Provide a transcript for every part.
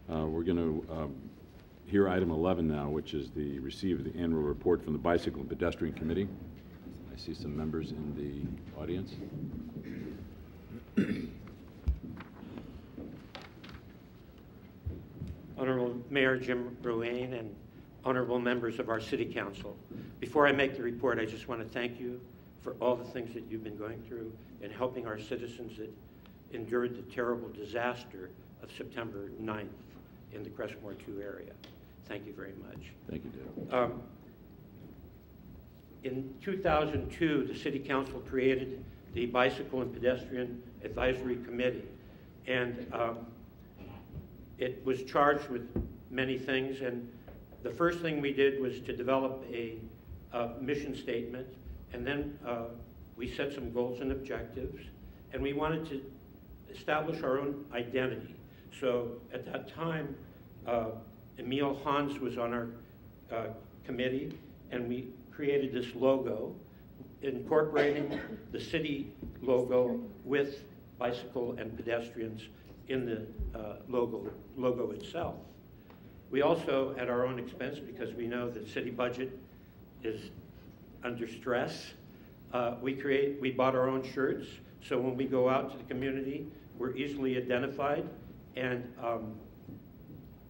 We're going to hear item 11 now, which is the receive the annual report from the Bicycle and Pedestrian Committee. I see some members in the audience. Honorable Mayor Jim Ruane and honorable members of our City Council. Before I make the report, I just want to thank you for all the things that you've been going through in helping our citizens that endured the terrible disaster of September 9th in the Crestmore 2 area. Thank you very much. Thank you, Dale. In 2002, the City Council created the Bicycle and Pedestrian Advisory Committee, and it was charged with many things, and the first thing we did was to develop a mission statement, and then we set some goals and objectives, and we wanted to establish our own identity. So at that time, Emil Hans was on our committee, and we created this logo, incorporating the city logo with bicycle and pedestrians in the logo itself. We also, at our own expense, because we know the city budget is under stress, we bought our own shirts, so when we go out to the community, we're easily identified, and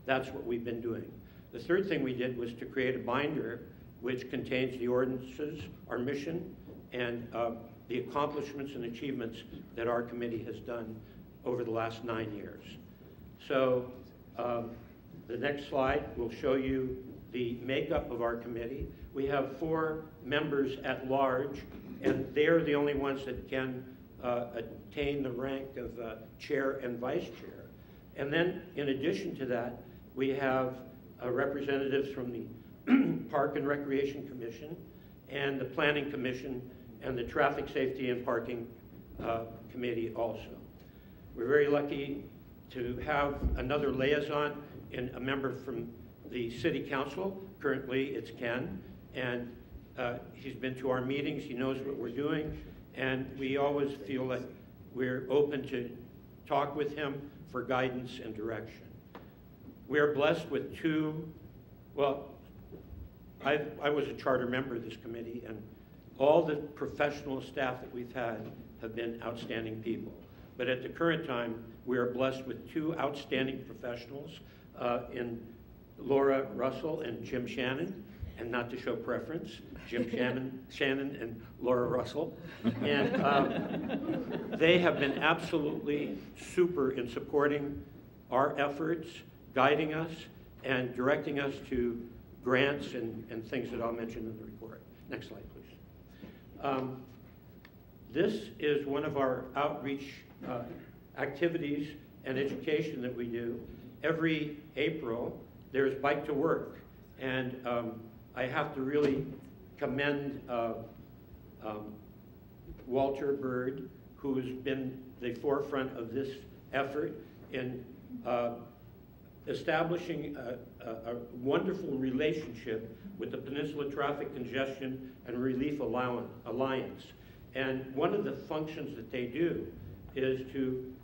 that's what we've been doing. The third thing we did was to create a binder which contains the ordinances, our mission, and the accomplishments and achievements that our committee has done over the last 9 years. So the next slide will show you the makeup of our committee. We have 4 members at large, and they're the only ones that can attain the rank of chair and vice chair. And then, in addition to that, we have representatives from the Park and Recreation Commission and the Planning Commission and the Traffic Safety and Parking Committee also. We're very lucky to have another liaison in a member from the City Council. Currently, it's Ken, and he's been to our meetings. He knows what we're doing, and we always feel that we're open to talk with him for guidance and direction. We are blessed with 2, well, I was a charter member of this committee, and all the professional staff that we've had have been outstanding people. But at the current time, we are blessed with 2 outstanding professionals in Laura Russell and Jim Shannon, and not to show preference, Jim Shannon and Laura Russell. And they have been absolutely super in supporting our efforts, guiding us, and directing us to grants and things that I'll mention in the report. Next slide, please. This is one of our outreach activities and education that we do. Every April, there's Bike to Work, and I have to really commend Walter Bird, who's been the forefront of this effort in establishing a wonderful relationship with the Peninsula Traffic Congestion and Relief Alliance. And one of the functions that they do is to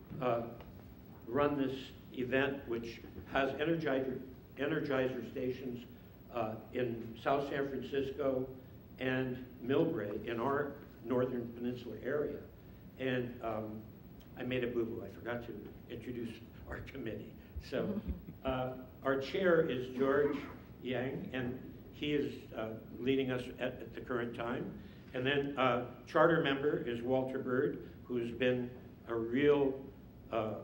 run this event, which has energizer stations in South San Francisco and Millbrae in our northern peninsula area. And I made a boo-boo. I forgot to introduce our committee. So our chair is George Yang, and he is leading us at the current time. And then charter member is Walter Bird, who's been a real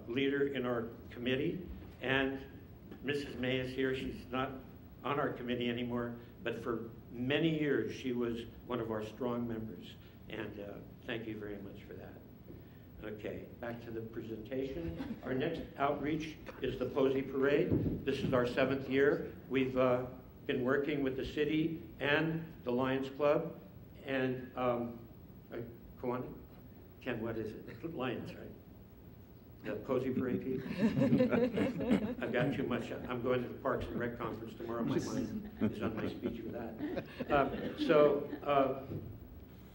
leader in our committee. And Mrs. May is here. She's not on our committee anymore, but for many years she was one of our strong members. And thank you very much for that. Okay, back to the presentation. Our next outreach is the Posey Parade. This is our 7th year. We've been working with the city and the Lions Club. And, Kawani? Ken, what is it? Lions, right? The Posey Parade people? I've got too much. I'm going to the Parks and Rec Conference tomorrow. My mind is on my speech for that.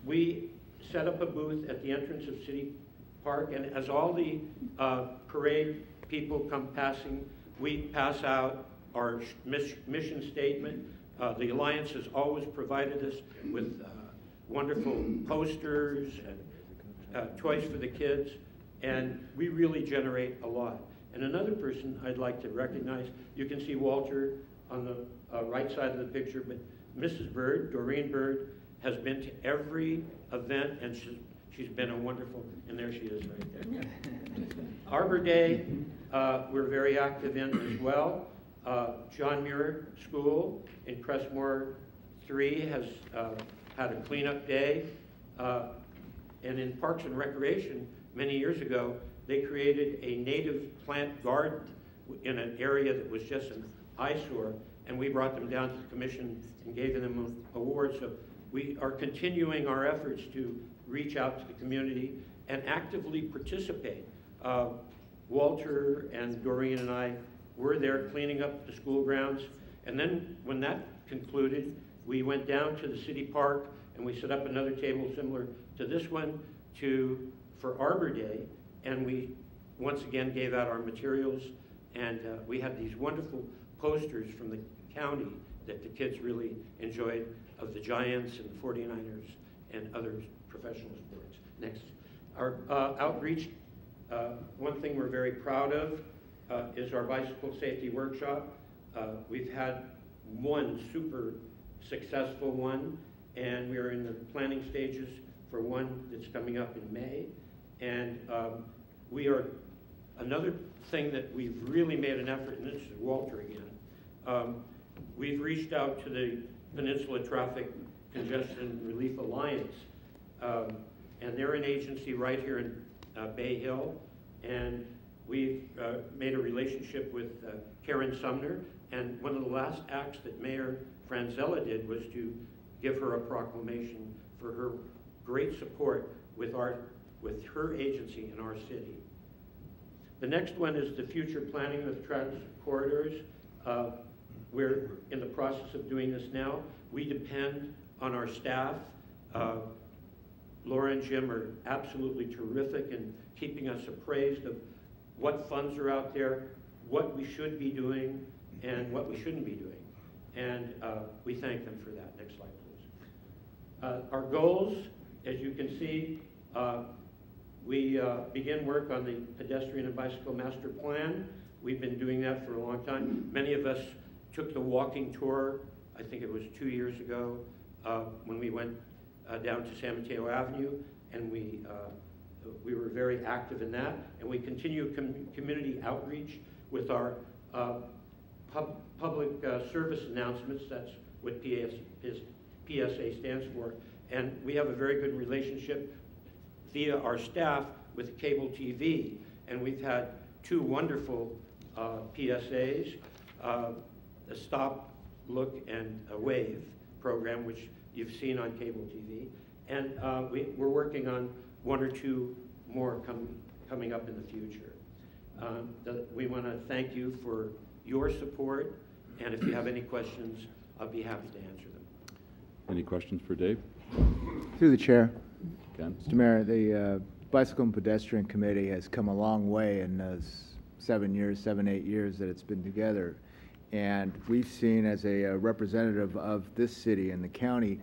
We set up a booth at the entrance of City Park, and as all the parade people come passing, we pass out our mission statement. The Alliance has always provided us with wonderful posters and toys for the kids, and we really generate a lot. And another person I'd like to recognize, you can see Walter on the right side of the picture, but Mrs. Bird, Doreen Bird, has been to every event, and she's been a wonderful, and there she is right there. Arbor Day, we're very active in as well. John Muir School in Crestmore 3 has had a cleanup day. And in Parks and Recreation, many years ago, they created a native plant garden in an area that was just an eyesore, and we brought them down to the commission and gave them awards. So we are continuing our efforts to reach out to the community and actively participate. Walter and Doreen and I were there cleaning up the school grounds, and then when that concluded, we went down to the city park and we set up another table similar to this one for Arbor Day, and we once again gave out our materials, and we had these wonderful posters from the county that the kids really enjoyed of the Giants and the 49ers and other professional sports. Next. Our outreach, one thing we're very proud of is our bicycle safety workshop. We've had one super successful one, and we are in the planning stages for one that's coming up in May. And we are, another thing that we've really made an effort, and this is Walter again, we've reached out to the Peninsula Traffic Congestion Relief Alliance, and they're an agency right here in Bay Hill, and we've made a relationship with Karen Sumner, and one of the last acts that Mayor Franzella did was to give her a proclamation for her great support with her agency in our city. The next one is the future planning of transit corridors. We're in the process of doing this now. We depend on our staff. Laura and Jim are absolutely terrific in keeping us appraised of what funds are out there, what we should be doing, and what we shouldn't be doing. And we thank them for that. Next slide, please. Our goals, as you can see, we begin work on the pedestrian and bicycle master plan. We've been doing that for a long time. Many of us took the walking tour, I think it was 2 years ago, when we went down to San Mateo Avenue, and we were very active in that. And we continue community outreach with our public service announcements. That's what PSA stands for. And we have a very good relationship via our staff with cable TV. And we've had 2 wonderful PSAs, a Stop, Look, and a Wave program, which you've seen on cable TV. And we're working on 1 or 2 more coming up in the future. We want to thank you for your support, and if you have any questions, I'll be happy to answer them. Any questions for Dave? Through the chair. Ken? Mr. Mayor, the Bicycle and Pedestrian Committee has come a long way in those 7, 8 years that it's been together. And we've seen, as a representative of this city and the county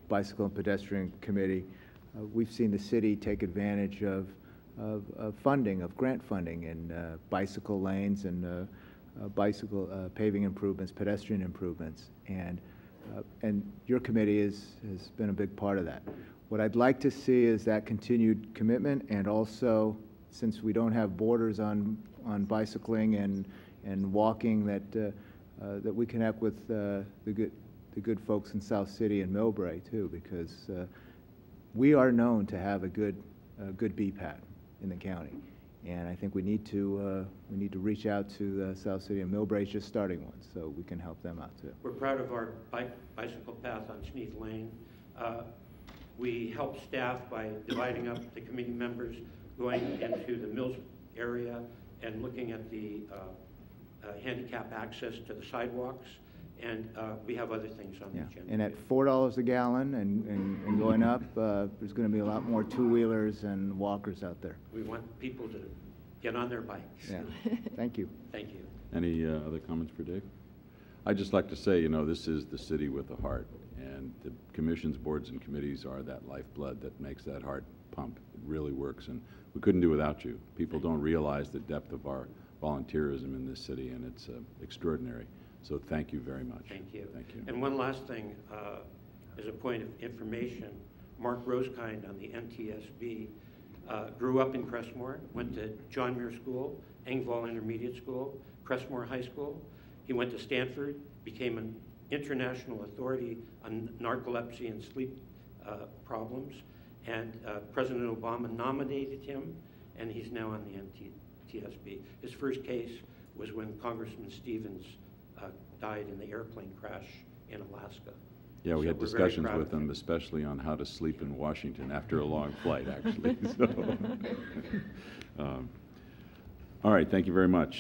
Bicycle and Pedestrian Committee, we've seen the city take advantage of funding, of grant funding in bicycle lanes and bicycle paving improvements, pedestrian improvements. And your committee has been a big part of that. What I'd like to see is that continued commitment, and also, since we don't have borders on bicycling and walking, that we connect with the good folks in South City and Millbrae too, because we are known to have a good BPAT in the county, and I think we need to reach out to the South City and Millbrae, just starting one, so we can help them out too. We're proud of our bicycle path on Sneath Lane. We help staff by dividing up the committee members, going into the Mills area and looking at the handicap access to the sidewalks, and we have other things on the agenda. And at $4 a gallon and going up, there's going to be a lot more two-wheelers and walkers out there. We want people to get on their bikes. Yeah, thank you. Thank you. Any other comments for Dave? I'd just like to say, you know, this is the city with a heart, and the commissions, boards, and committees are that lifeblood that makes that heart pump. It really works, and we couldn't do without you. People don't realize the depth of our volunteerism in this city, and it's extraordinary. So thank you very much. Thank you. Thank you. And one last thing, as a point of information, Mark Rosekind on the NTSB grew up in Crestmore, went to John Muir School, Engvall Intermediate School, Crestmore High School. He went to Stanford, became an international authority on narcolepsy and sleep problems, and President Obama nominated him, and he's now on the NTSB. His first case was when Congressman Stevens died in the airplane crash in Alaska. Yeah, we So had we're very discussions proud with of him. them, especially on how to sleep in Washington after a long flight, actually. So, all right, thank you very much.